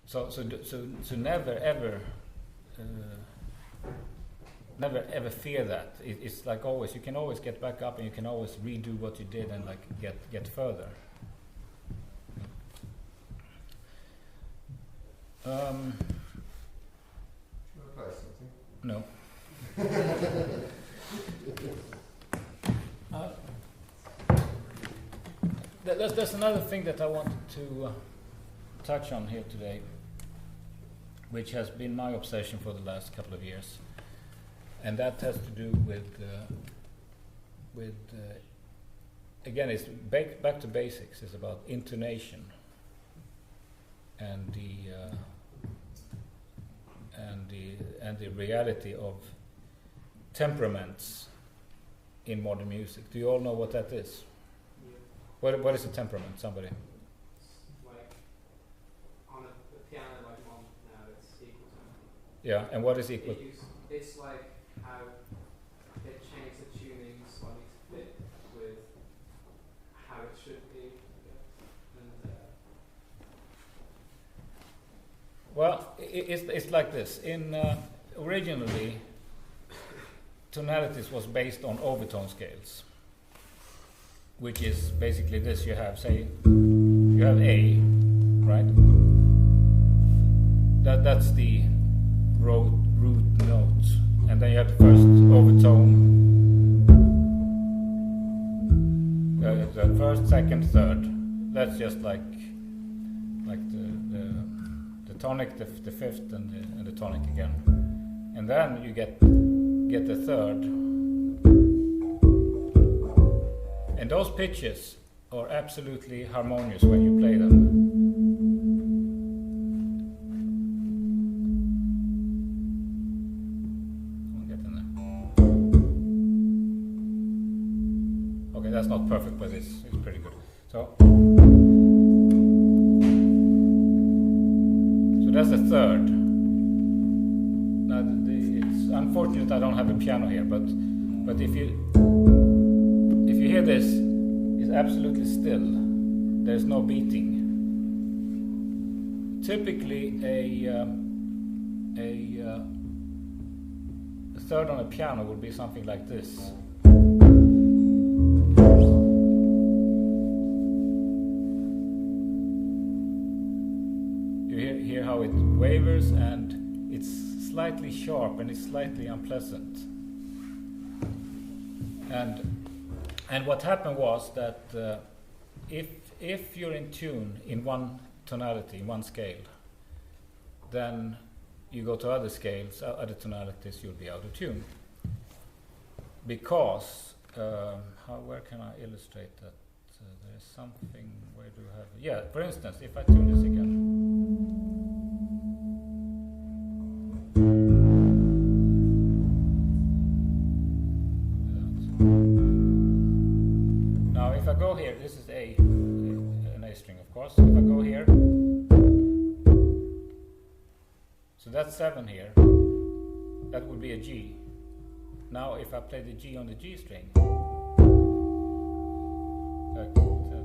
So never ever fear that. It's like always, you can always get back up and you can always redo what you did and like get further. Should I play something? No. There's another thing that I wanted to touch on here today, which has been my obsession for the last couple of years, and that has to do with again, it's back to basics. It's about intonation and the reality of temperaments in modern music. Do you all know what that is? Yeah. What is a temperament? Somebody? It's like on a piano, like one now, it's equal to. Yeah, and what is equal? It's like how they change the tuning slightly to fit with how it should be. And Well, it's like this. In originally, tonalities was based on overtone scales, which is basically this. You have, say, you have A, right? That's the root note, and then you have the first overtone, the first, second, third. That's just like the tonic, the fifth, and the tonic again, and then you get the third, and those pitches are absolutely harmonious when you play them. I'll get in there. Okay, that's not perfect, but it's pretty good. So that's the third. Now it's unfortunate I don't have a piano here, but if you hear this, it's absolutely still. There's no beating. Typically, a third on a piano would be something like this. You hear how it wavers, and it's slightly sharp and it's slightly unpleasant. And what happened was that if you're in tune in one tonality, in one scale, then you go to other scales, other tonalities, you'll be out of tune. Because, where can I illustrate that? There's something, where do I have it? Yeah, for instance, if I tune this again. Now, if I go here, this is an A string, of course. If I go here, so that's 7 here. That would be a G. Now, if I play the G on the G string,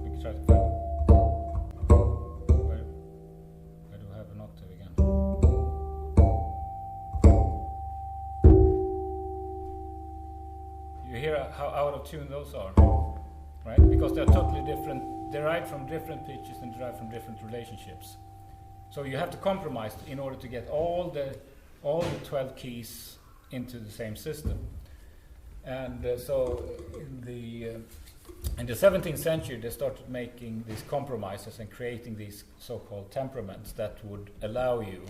we can try to find where do I have an octave again? You hear how out of tune those are, right? Because they're totally different, derived from different pitches and derived from different relationships. So you have to compromise in order to get all the 12 keys into the same system. And so in the 17th century, they started making these compromises and creating these so-called temperaments that would allow you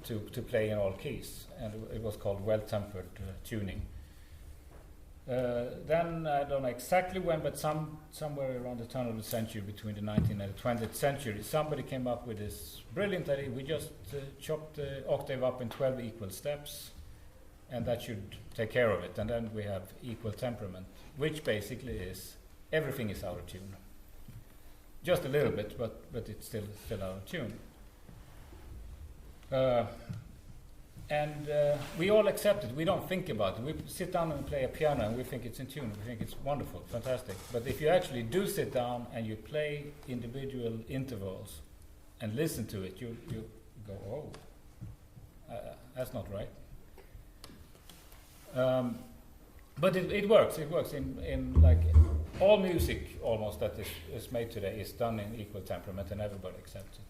to play in all keys, and it was called well-tempered tuning. Then I don't know exactly when, but somewhere around the turn of the century, between the 19th and the 20th century, somebody came up with this brilliant idea. We just chopped the octave up in 12 equal steps, and that should take care of it. And then we have equal temperament, which basically is everything is out of tune. Just a little bit, but it's still out of tune. And we all accept it. We don't think about it. We sit down and play a piano and we think it's in tune. We think it's wonderful, fantastic. But if you actually do sit down and you play individual intervals, and listen to it, you go, oh, that's not right. But it works. It works in like all music almost that is made today is done in equal temperament, and everybody accepts it.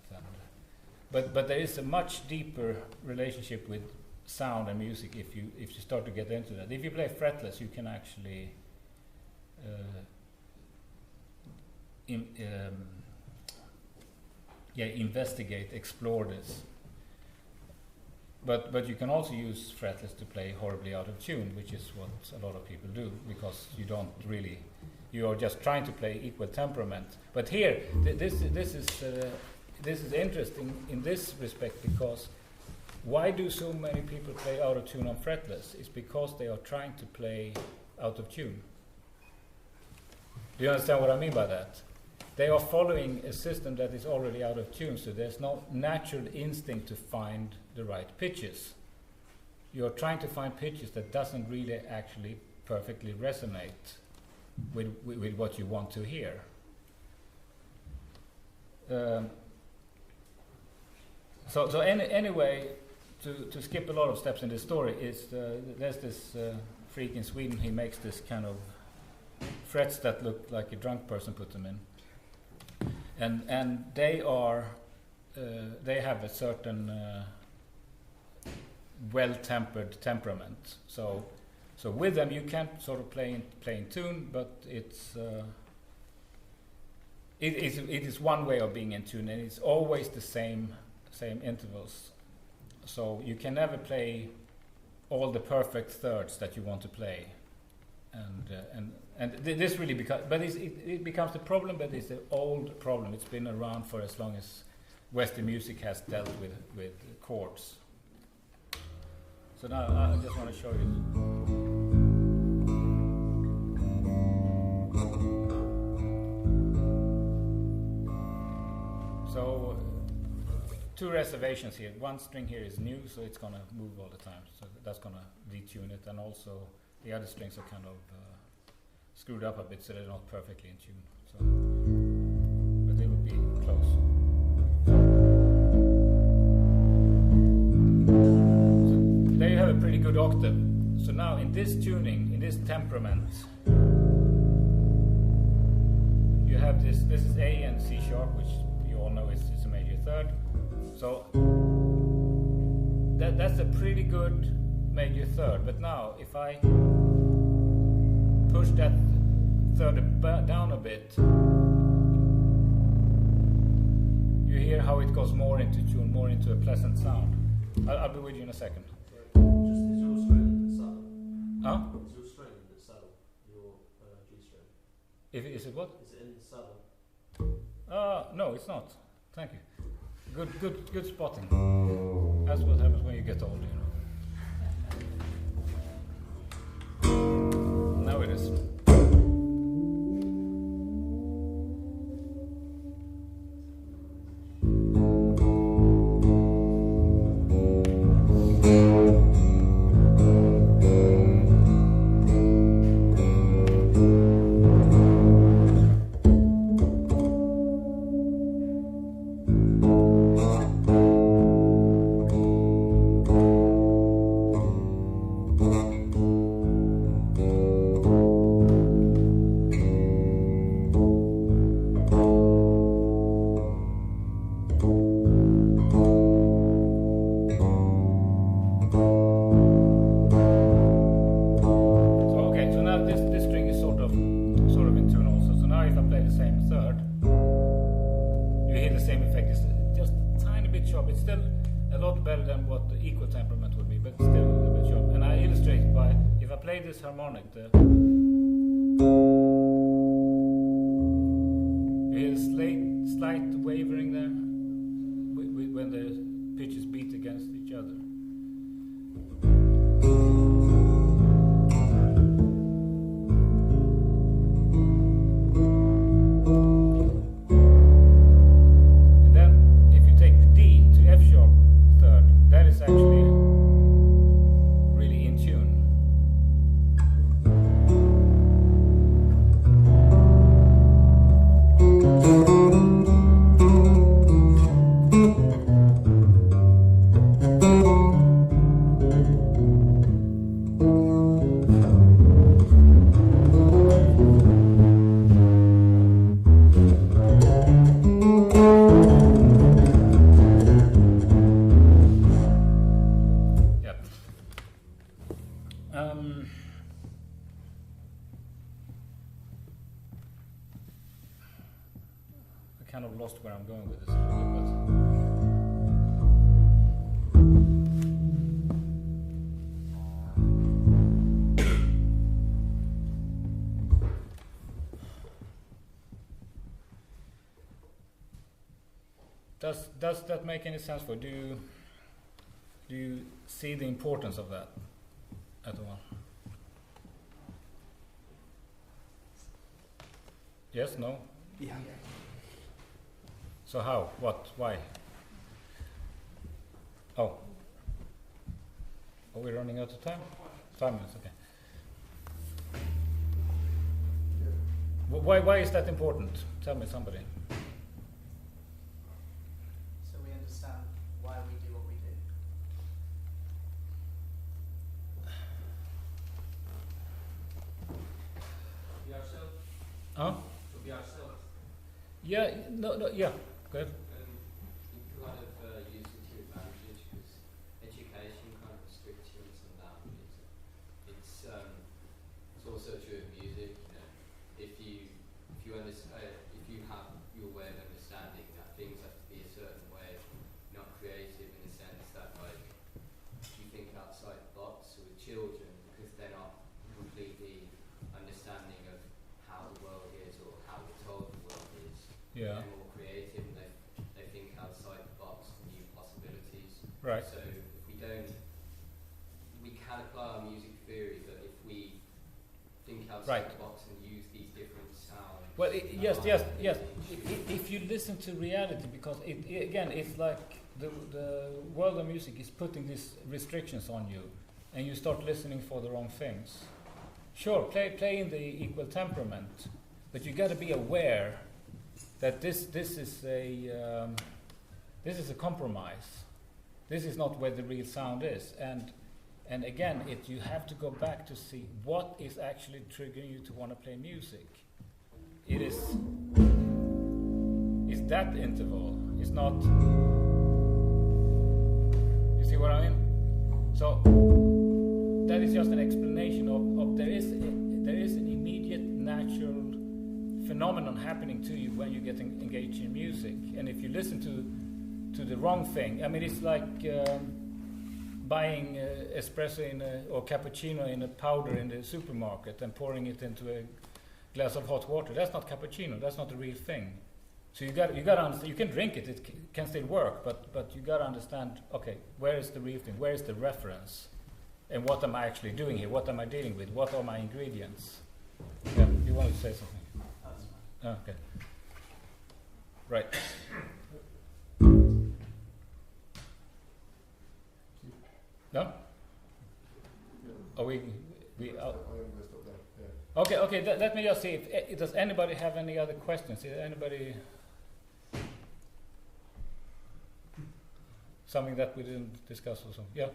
But there is a much deeper relationship with sound and music if you start to get into that. If you play fretless, you can actually investigate, explore this. But you can also use fretless to play horribly out of tune, which is what a lot of people do, because you are just trying to play equal temperament. But here, this is interesting in this respect, because why do so many people play out of tune on fretless? It's because they are trying to play out of tune. Do you understand what I mean by that? They are following a system that is already out of tune, so there's no natural instinct to find the right pitches. You're trying to find pitches that doesn't really actually perfectly resonate with what you want to hear. Anyway, to skip a lot of steps in this story, is there's this freak in Sweden. He makes this kind of frets that look like a drunk person put them in. And they have a certain well-tempered temperament. So with them you can't sort of play in tune, but it is one way of being in tune, and it's always the same intervals. So you can never play all the perfect thirds that you want to play, and this really it becomes the problem, but it's an old problem. It's been around for as long as Western music has dealt with chords. So now I just want to show you. So two reservations here. One string here is new, so it's going to move all the time. So that's going to detune it, and also the other strings are kind of screwed up a bit, so they're not perfectly in tune. So, but they will be close. So there you have a pretty good octave. So now in this tuning, in this temperament, you have this. This is A and C sharp, which you all know is a major third. So that's a pretty good major third. But now if I push that third down a bit, you hear how it goes more into tune, more into a pleasant sound. I'll be with you in a second. Is your string a bit subtle? Huh? Is your string a bit subtle? Your G string? Is it what? Is it in subtle? No, it's not. Thank you. Good spotting. That's what happens when you get older, you know. Now it is. Harmonic. You hear the slight wavering there when the pitches beat against each other. And then if you take the D to F sharp third, that is actually really in tune. lost where I'm going with this a little bit, but does that make any sense for you? Do you see the importance of that at all? Yes, no? Yeah. So how? What? Why? Oh. Are we running out of time? 5 minutes, okay. Why is that important? Tell me, somebody. So we understand why we do what we do. Be ourselves. Huh? To be ourselves. Yeah, no, yeah, go ahead. You can kind of use it to your advantage because education kind of restricts you in some boundaries. It's also true of music. You know, if you understand, if you have your way of understanding that things have to be a certain way, not creative in the sense that like you think outside the box. So with children, because they're not completely understanding of how the world is or how we're told the world is. Yeah. They're more creative and they think outside the box, new possibilities. Right. So if we don't, we can apply our music theory, but if we think outside Right. the box and use these different sounds. Well, yes. If you listen to reality, because again, it's like the world of music is putting these restrictions on you, and you start listening for the wrong things. Sure, play in the equal temperament, but you got to be aware that this is a compromise. This is not where the real sound is, and again, you have to go back to see what is actually triggering you to want to play music. It's that interval. It's not. You see what I mean? So that is just an explanation of there is an immediate natural phenomenon happening to you when you get engaged in music, and if you listen to the wrong thing, I mean, it's like buying espresso or cappuccino in a powder in the supermarket and pouring it into a glass of hot water. That's not cappuccino. That's not the real thing. So you got to understand. You can drink it. It can still work, but you got to understand. Okay, where is the real thing? Where is the reference? And what am I actually doing here? What am I dealing with? What are my ingredients? Yeah, you want to say something? That's fine. Oh, okay. Right. No? Are we? Okay. Let me just see. If does anybody have any other questions? Is anybody? Something that we didn't discuss or something? Yeah.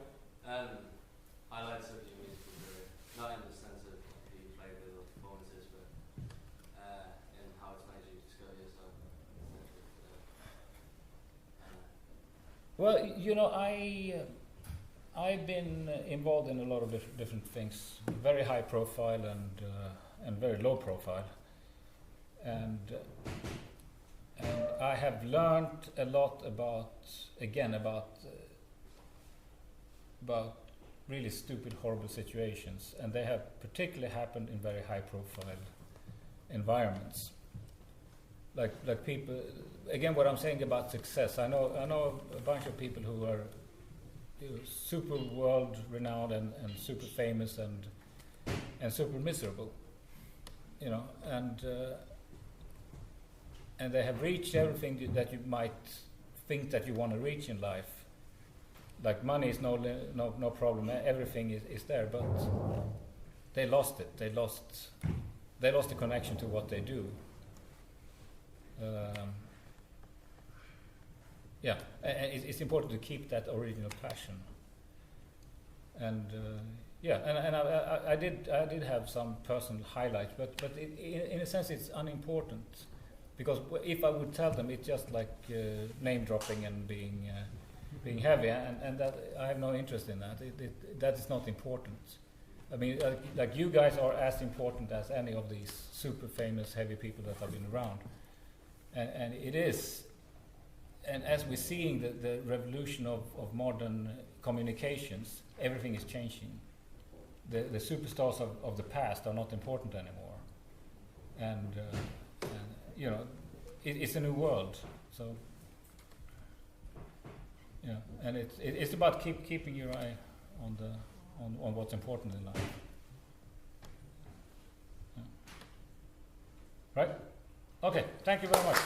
Highlights of your musical career, not in the sense of who you play with or performances, but in how it's made you discover yourself. Well, you know, I've been involved in a lot of different things, very high profile and very low profile, and I have learned a lot about really stupid, horrible situations, and they have particularly happened in very high profile environments. Like people, again, what I'm saying about success, I know a bunch of people who are super world renowned and super famous and super miserable, you know, and they have reached everything that you might think that you want to reach in life. Like money is no problem, everything is there, but they lost it. They lost the connection to what they do. Yeah, and it's important to keep that original passion. And I did have some personal highlights, but in a sense it's unimportant, because if I would tell them, it's just like name dropping and being heavy, and that I have no interest in that. That is not important. I mean, like you guys are as important as any of these super famous heavy people that have been around, and it is and as we're seeing the revolution of modern communications, everything is changing. The superstars of the past are not important anymore, and you know, it's a new world. So yeah, and it's about keeping your eye on what's important in life. Yeah. Right? Okay. Thank you very much.